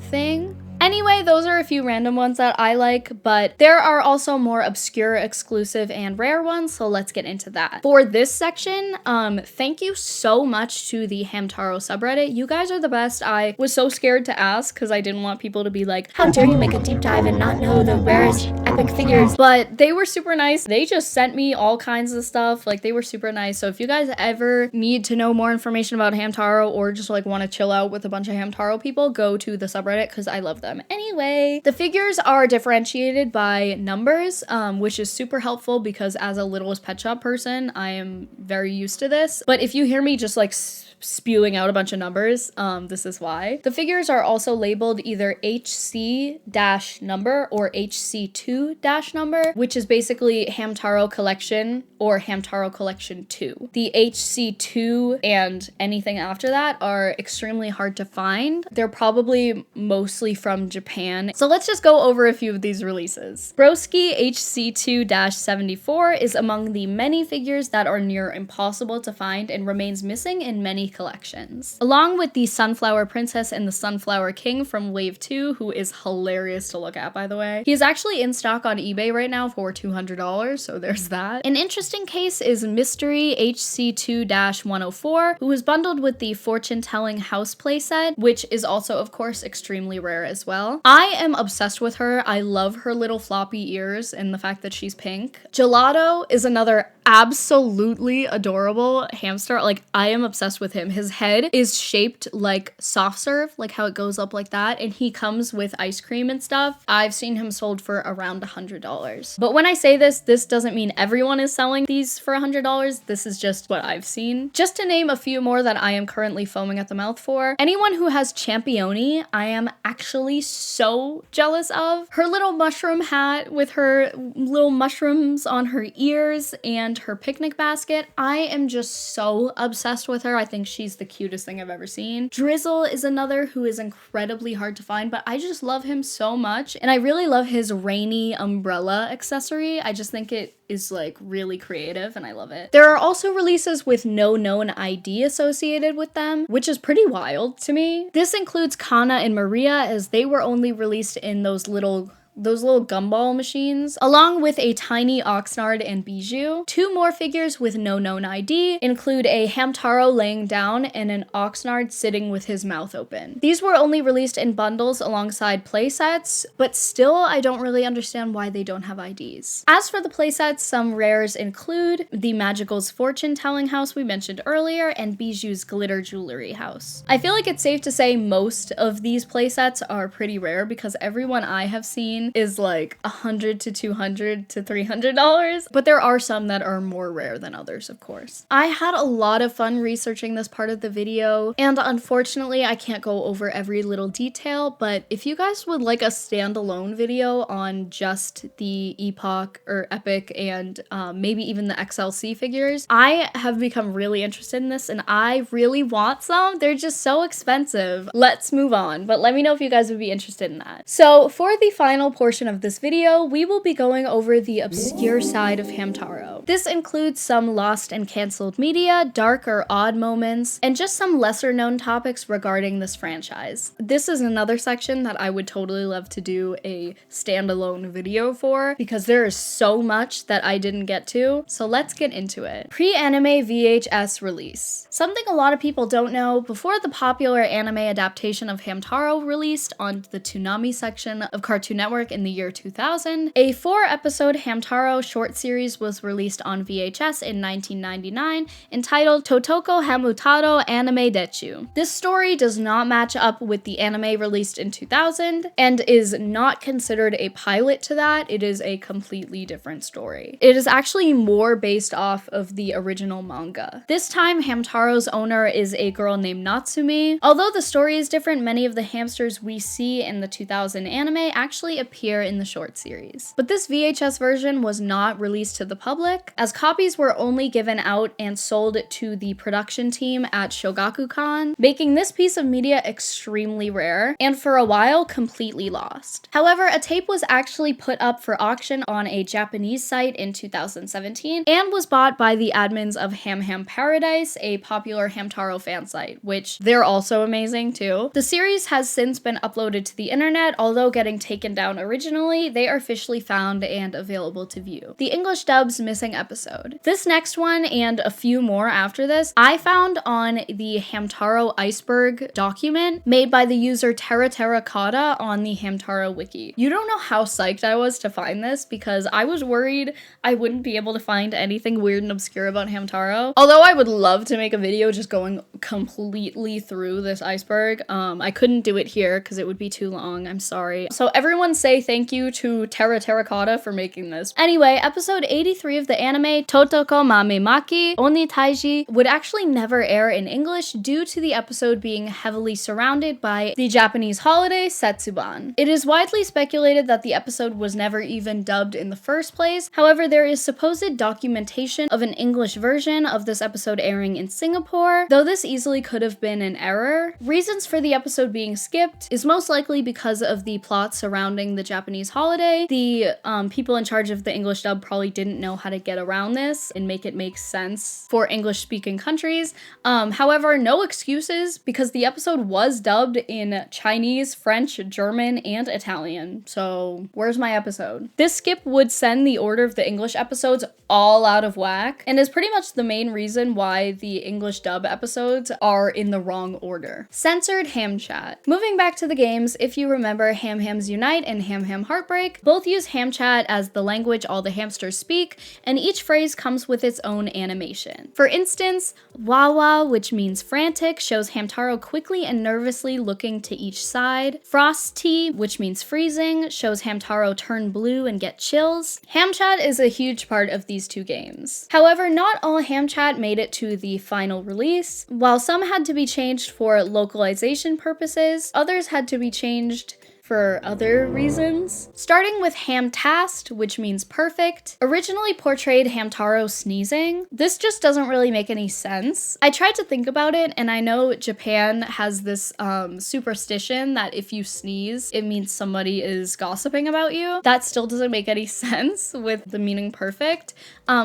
thing. Anyway, those are a few random ones that I like, but there are also more obscure, exclusive, and rare ones, so let's get into that. For this section, thank you so much to the Hamtaro subreddit. You guys are the best. I was so scared to ask because I didn't want people to be like, how dare you make a deep dive and not know the rarest epic figures? But they were super nice. They just sent me all kinds of stuff. Like, they were super nice. So if you guys ever need to know more information about Hamtaro or just like want to chill out with a bunch of Hamtaro people, go to the subreddit because I love them. Anyway, the figures are differentiated by numbers, which is super helpful because as a Littlest Pet Shop person, I am very used to this. But if you hear me just like spewing out a bunch of numbers, this is why. The figures are also labeled either HC-number or HC2-number, which is basically Hamtaro Collection or Hamtaro Collection 2. The HC2 and anything after that are extremely hard to find. They're probably mostly from Japan. So let's just go over a few of these releases. Broski HC2-74 is among the many figures that are near impossible to find and remains missing in many collections. Along with the Sunflower Princess and the Sunflower King from Wave 2, who is hilarious to look at, by the way. He is actually in stock on eBay right now for $200, so there's that. An interesting case is Mystery HC2-104, who was bundled with the Fortune Telling House playset, which is also, of course, extremely rare as well. I am obsessed with her. I love her little floppy ears and the fact that she's pink. Gelato is another absolutely adorable hamster. Like, I am obsessed with him. His head is shaped like soft serve, like how it goes up like that, and he comes with ice cream and stuff. I've seen him sold for around $100. But when I say this doesn't mean everyone is selling these for $100. This is just what I've seen. Just to name a few more that I am currently foaming at the mouth for, anyone who has Championi, I am actually so jealous of. Her little mushroom hat with her little mushrooms on her ears and her picnic basket. I am just so obsessed with her. I think she's the cutest thing I've ever seen. Drizzle is another who is incredibly hard to find, but I just love him so much. And I really love his rainy umbrella accessory. I just think it is like really creative and I love it. There are also releases with no known ID associated with them, which is pretty wild to me. This includes Kana and Maria, as they were only released in those little gumball machines, along with a tiny Oxnard and Bijou. Two more figures with no known ID include a Hamtaro laying down and an Oxnard sitting with his mouth open. These were only released in bundles alongside playsets, but still I don't really understand why they don't have IDs. As for the playsets, some rares include the Magical's Fortune Telling House we mentioned earlier and Bijou's Glitter Jewelry House. I feel like it's safe to say most of these playsets are pretty rare because everyone I have seen is like $100 to $200 to $300, but there are some that are more rare than others, of course. I had a lot of fun researching this part of the video, and unfortunately I can't go over every little detail, but if you guys would like a standalone video on just the EPOCH or EPIC and maybe even the XLC figures, I have become really interested in this and I really want some. They're just so expensive. Let's move on, but let me know if you guys would be interested in that. So for the final portion of this video, we will be going over the obscure side of Hamtaro. This includes some lost and canceled media, dark or odd moments, and just some lesser known topics regarding this franchise. This is another section that I would totally love to do a standalone video for because there is so much that I didn't get to, so let's get into it. Pre-anime VHS release. Something a lot of people don't know, before the popular anime adaptation of Hamtaro released on the Toonami section of Cartoon Network in the year 2000, a 4-episode Hamtaro short series was released on VHS in 1999 entitled Totoko Hamtaro Anime Dechu. This story does not match up with the anime released in 2000 and is not considered a pilot to that. It is a completely different story. It is actually more based off of the original manga. This time, Hamtaro's owner is a girl named Natsumi. Although the story is different, many of the hamsters we see in the 2000 anime actually appear in the short series. But this VHS version was not released to the public, quick, as copies were only given out and sold to the production team at Shogakukan, making this piece of media extremely rare, and for a while completely lost. However, a tape was actually put up for auction on a Japanese site in 2017 and was bought by the admins of Ham Ham Paradise, a popular Hamtaro fan site, which they're also amazing too. The series has since been uploaded to the internet, although getting taken down originally, they are officially found and available to view. The English dub's missing episode. This next one and a few more after this, I found on the Hamtaro iceberg document made by the user Terraterracotta on the Hamtaro wiki. You don't know how psyched I was to find this because I was worried I wouldn't be able to find anything weird and obscure about Hamtaro. Although I would love to make a video just going completely through this iceberg, I couldn't do it here because it would be too long. I'm sorry. So everyone say thank you to Terraterracotta for making this. Anyway, episode 83 of the anime, Totoko Mame Maki Oni Taiji, would actually never air in English due to the episode being heavily surrounded by the Japanese holiday Setsuban. It is widely speculated that the episode was never even dubbed in the first place. However, there is supposed documentation of an English version of this episode airing in Singapore, though this easily could have been an error. Reasons for the episode being skipped is most likely because of the plot surrounding the Japanese holiday. The people in charge of the English dub probably didn't know how to get around this and make it make sense for English-speaking countries. However, no excuses because the episode was dubbed in Chinese, French, German, and Italian. So where's my episode? This skip would send the order of the English episodes all out of whack and is pretty much the main reason why the English dub episodes are in the wrong order. Censored ham chat. Moving back to the games, if you remember Ham Hams Unite and Ham Ham Heartbreak, both use ham chat as the language all the hamsters speak, and each phrase comes with its own animation. For instance, Wawa, which means frantic, shows Hamtaro quickly and nervously looking to each side. Frosty, which means freezing, shows Hamtaro turn blue and get chills. Ham chat is a huge part of these two games. However, not all ham chat made it to the final release. While some had to be changed for localization purposes, others had to be changed for other reasons. Starting with Hamtast, which means perfect, originally portrayed Hamtaro sneezing. This just doesn't really make any sense. I tried to think about it, and I know Japan has this superstition that if you sneeze, it means somebody is gossiping about you. That still doesn't make any sense with the meaning perfect.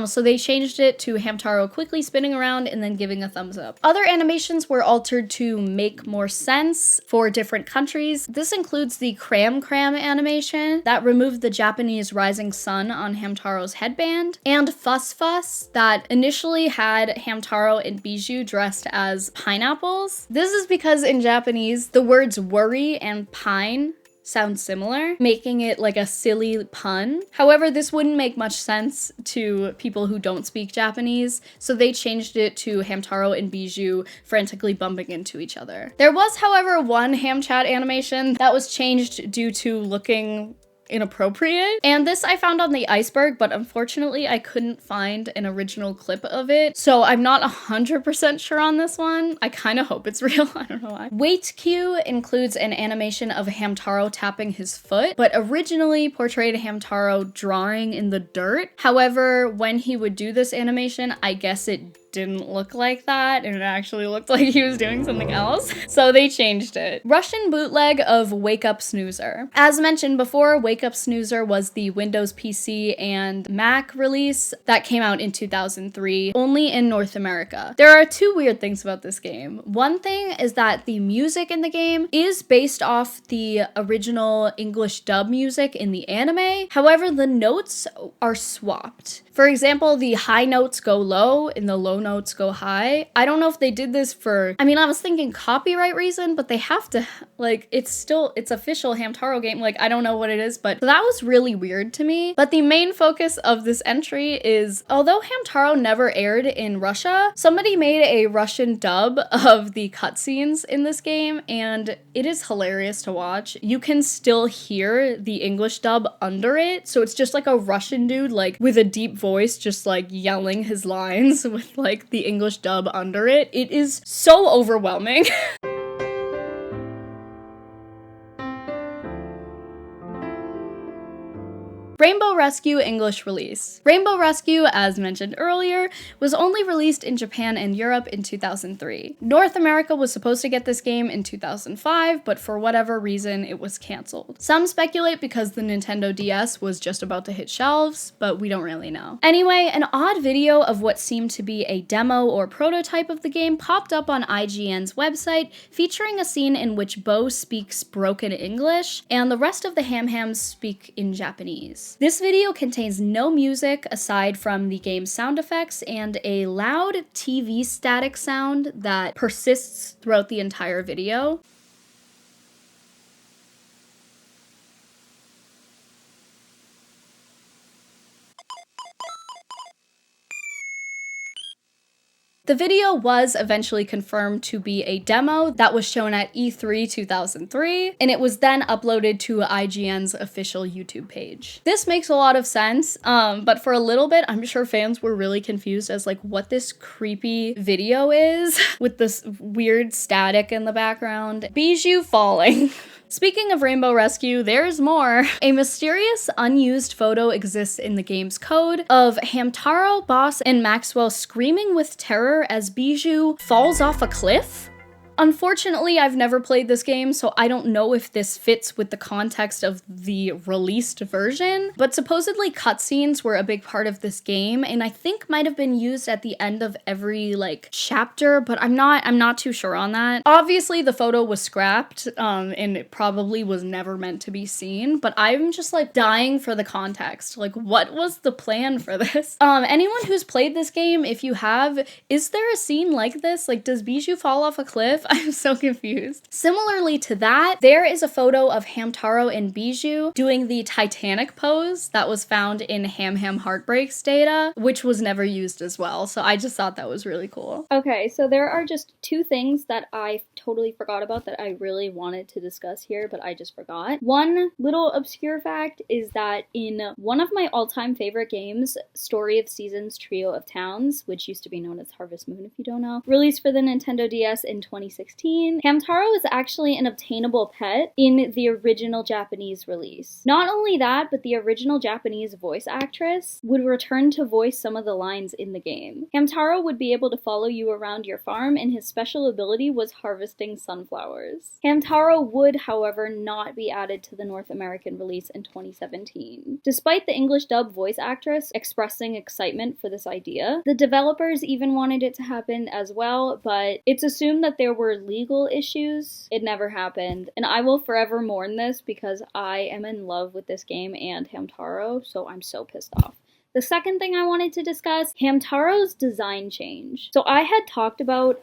So they changed it to Hamtaro quickly spinning around and then giving a thumbs up. Other animations were altered to make more sense for different countries. This includes the Cram Cram animation that removed the Japanese rising sun on Hamtaro's headband, and Fuss Fuss that initially had Hamtaro and Bijou dressed as pineapples. This is because in Japanese, the words worry and pine sound similar, making it like a silly pun. However, this wouldn't make much sense to people who don't speak Japanese, so they changed it to Hamtaro and Bijou frantically bumping into each other. There was, however, one ham chat animation that was changed due to looking inappropriate, and this I found on the iceberg, but unfortunately I couldn't find an original clip of it, so I'm not 100% sure on this one. I kind of hope it's real. I don't know why. Wait Cue includes an animation of Hamtaro tapping his foot, but originally portrayed Hamtaro drawing in the dirt. However, when he would do this animation, I guess it didn't look like that, and it actually looked like he was doing something else. So they changed it. Russian bootleg of Wake Up Snoozer. As mentioned before, Wake Up Snoozer was the Windows PC and Mac release that came out in 2003, only in North America. There are two weird things about this game. One thing is that the music in the game is based off the original English dub music in the anime. However, the notes are swapped. For example, the high notes go low and the low notes go high. I don't know if they did this for, I was thinking copyright reason, but they have to, it's official Hamtaro game. I don't know what it is, but that was really weird to me. But the main focus of this entry is, although Hamtaro never aired in Russia, somebody made a Russian dub of the cutscenes in this game, and it is hilarious to watch. You can still hear the English dub under it, so it's just like a Russian dude, with a deep voice, just yelling his lines with the English dub under it. It is so overwhelming. Rainbow Rescue English release. Rainbow Rescue, as mentioned earlier, was only released in Japan and Europe in 2003. North America was supposed to get this game in 2005, but for whatever reason, it was canceled. Some speculate because the Nintendo DS was just about to hit shelves, but we don't really know. Anyway, an odd video of what seemed to be a demo or prototype of the game popped up on IGN's website, featuring a scene in which Bo speaks broken English, and the rest of the Ham-Hams speak in Japanese. This video contains no music aside from the game's sound effects and a loud TV static sound that persists throughout the entire video. The video was eventually confirmed to be a demo that was shown at E3 2003, and it was then uploaded to IGN's official YouTube page. This makes a lot of sense, but for a little bit, I'm sure fans were really confused as like what this creepy video is with this weird static in the background. Bijou falling. Speaking of Rainbow Rescue, there's more. A mysterious, unused photo exists in the game's code of Hamtaro, Boss, and Maxwell screaming with terror as Bijou falls off a cliff. Unfortunately, I've never played this game, so I don't know if this fits with the context of the released version, but supposedly cutscenes were a big part of this game, and I think might have been used at the end of every, like, chapter, but I'm not too sure on that. Obviously, the photo was scrapped, and it probably was never meant to be seen, but I'm just, like, dying for the context. Like, what was the plan for this? Anyone who's played this game, if you have, is there a scene like this? Like, does Bijou fall off a cliff? I'm so confused. Similarly to that, there is a photo of Hamtaro and Bijou doing the Titanic pose that was found in Ham Heartbreak's data, which was never used as well. So I just thought that was really cool. Okay, so there are just two things that I totally forgot about that I really wanted to discuss here, but I just forgot. One little obscure fact is that in one of my all-time favorite games, Story of Seasons Trio of Towns, which used to be known as Harvest Moon if you don't know, released for the Nintendo DS in 2016, Hamtaro is actually an obtainable pet in the original Japanese release. Not only that, but the original Japanese voice actress would return to voice some of the lines in the game. Hamtaro would be able to follow you around your farm, and his special ability was harvesting sunflowers. Hamtaro would, however, not be added to the North American release in 2017. Despite the English dub voice actress expressing excitement for this idea, the developers even wanted it to happen as well, but it's assumed that there were legal issues. It never happened, and I will forever mourn this because I am in love with this game and Hamtaro, so I'm so pissed off. The second thing I wanted to discuss, Hamtaro's design change. So I had talked about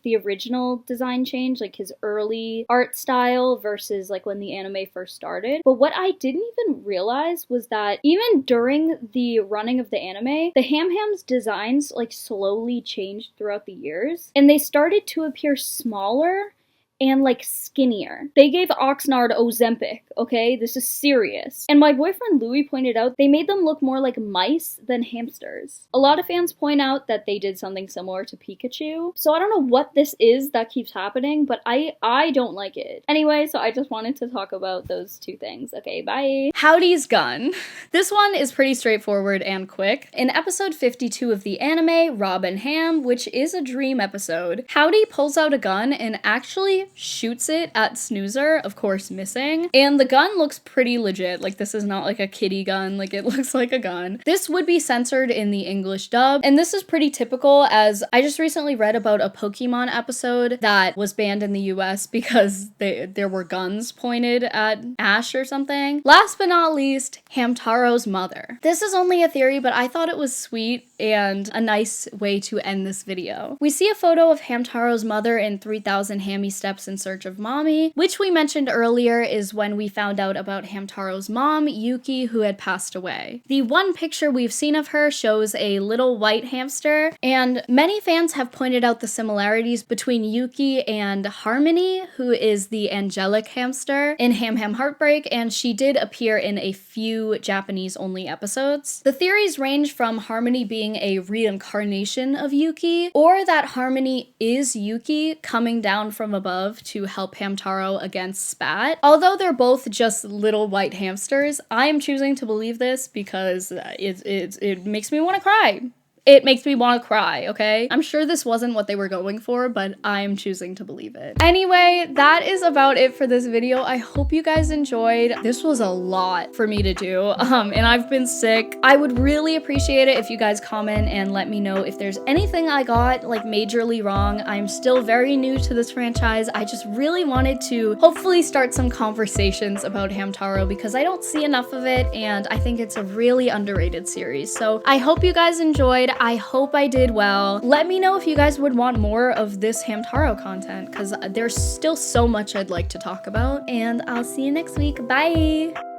the original design change, like his early art style versus like when the anime first started. But what I didn't even realize was that even during the running of the anime, the Ham-Ham's designs like slowly changed throughout the years, and they started to appear smaller and like skinnier. They gave Oxnard Ozempic, okay? This is serious. And my boyfriend Louis pointed out they made them look more like mice than hamsters. A lot of fans point out that they did something similar to Pikachu. So I don't know what this is that keeps happening, but I don't like it. Anyway, so I just wanted to talk about those two things. Okay, bye. Howdy's gun. This one is pretty straightforward and quick. In episode 52 of the anime, Rob and Ham, which is a dream episode, Howdy pulls out a gun and actually shoots it at Snoozer, of course missing, and the gun looks pretty legit. Like, this is not like a kiddie gun, like it looks like a gun. This would be censored in the English dub, and this is pretty typical, as I just recently read about a Pokemon episode that was banned in the US because there were guns pointed at Ash or something. Last but not least, Hamtaro's mother. This is only a theory, but I thought it was sweet and a nice way to end this video. We see a photo of Hamtaro's mother in 3000 Hammy Steps in Search of Mommy, which we mentioned earlier is when we found out about Hamtaro's mom, Yuki, who had passed away. The one picture we've seen of her shows a little white hamster, and many fans have pointed out the similarities between Yuki and Harmony, who is the angelic hamster in Ham Heartbreak, and she did appear in a few Japanese-only episodes. The theories range from Harmony being being a reincarnation of Yuki, or that Harmony is Yuki coming down from above to help Hamtaro against Spat. Although they're both just little white hamsters, I am choosing to believe this because it makes me want to cry. It makes me want to cry, okay? I'm sure this wasn't what they were going for, but I'm choosing to believe it. Anyway, that is about it for this video. I hope you guys enjoyed. This was a lot for me to do, and I've been sick. I would really appreciate it if you guys comment and let me know if there's anything I got like majorly wrong. I'm still very new to this franchise. I just really wanted to hopefully start some conversations about Hamtaro because I don't see enough of it, and I think it's a really underrated series. So I hope you guys enjoyed. I hope I did well. Let me know if you guys would want more of this Hamtaro content because there's still so much I'd like to talk about, and I'll see you next week. Bye!